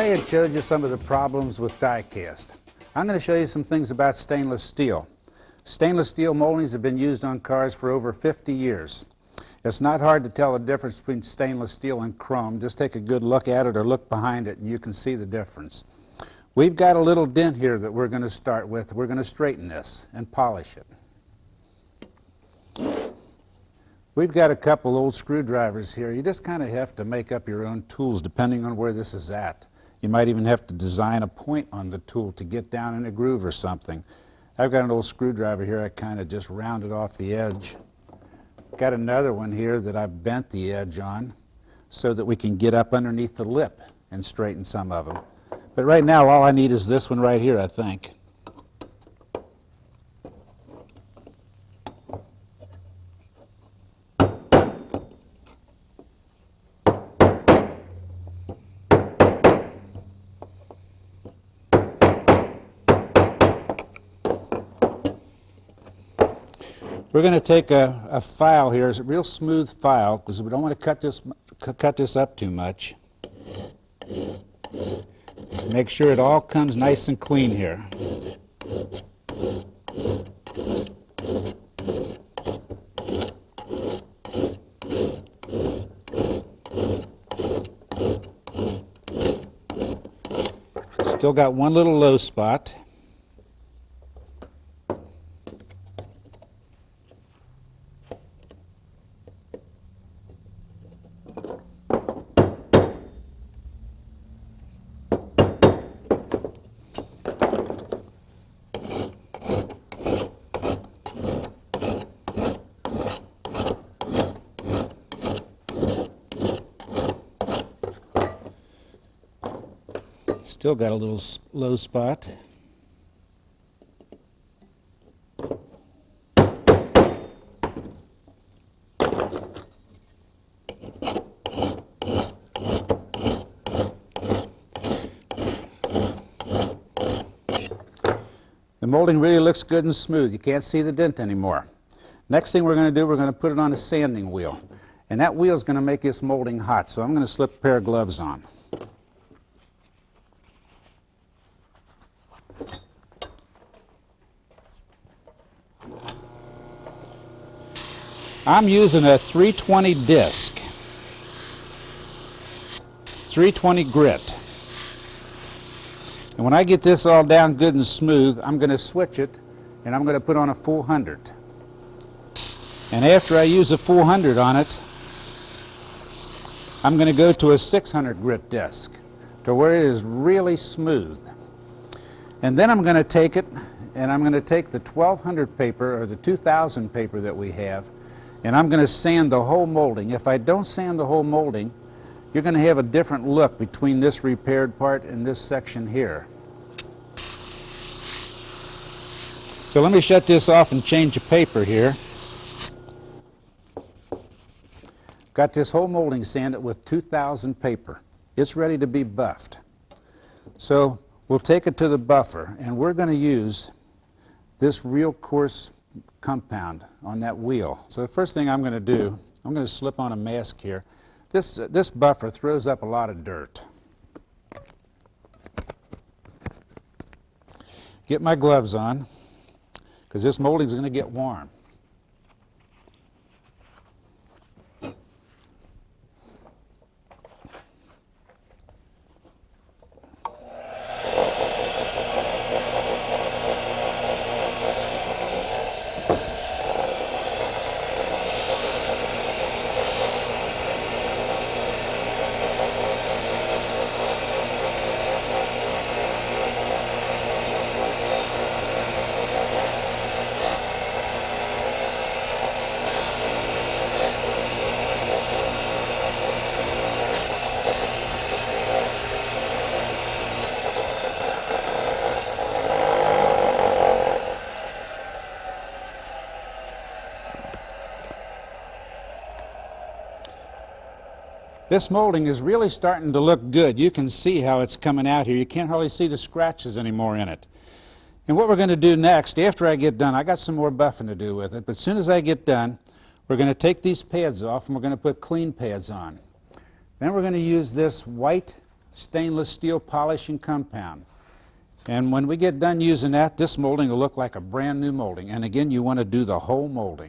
Ray had showed you some of the problems with die cast. I'm going to show you some things about stainless steel. Stainless steel moldings have been used on cars for over 50 years. It's not hard to tell the difference between stainless steel and chrome. Just take a good look at it or look behind it and you can see the difference. We've got a little dent here that we're going to start with. We're going to straighten this and polish it. We've got a couple old screwdrivers here. You just kind of have to make up your own tools depending on where this is at. You might even have to design a point on the tool to get down in a groove or something. I've got an old screwdriver here. I kind of just rounded off the edge. Got another one here that I've bent the edge on so that we can get up underneath the lip and straighten some of them. But right now all I need is this one right here, I think. We're going to take a file here. It's a real smooth file because we don't want to cut this up too much. Make sure it all comes nice and clean here. Still got one little low spot. Still got a little low spot. The molding really looks good and smooth. You can't see the dent anymore. Next thing we're going to do, we're going to put it on a sanding wheel. And that wheel is going to make this molding hot, so I'm going to slip a pair of gloves on. I'm using a 320 disc, 320 grit. And when I get this all down good and smooth, I'm going to switch it and I'm going to put on a 400. And after I use a 400 on it, I'm going to go to a 600 grit disc to where it is really smooth. And then I'm going to take it and I'm going to take the 1200 paper or the 2000 paper that we have, and I'm going to sand the whole molding. If I don't sand the whole molding, you're going to have a different look between this repaired part and this section here. So let me shut this off and change the paper here. Got this whole molding sanded with 2000 paper. It's ready to be buffed. So we'll take it to the buffer, and we're going to use this real coarse compound on that wheel. So the first thing I'm going to do, I'm going to slip on a mask here. This buffer throws up a lot of dirt. Get my gloves on, because this molding is going to get warm. This molding is really starting to look good. You can see how it's coming out here. You can't hardly see the scratches anymore in it. And what we're going to do next, after I get done, I got some more buffing to do with it, but as soon as I get done, we're going to take these pads off and we're going to put clean pads on. Then we're going to use this white stainless steel polishing compound. And when we get done using that, this molding will look like a brand new molding. And again, you want to do the whole molding.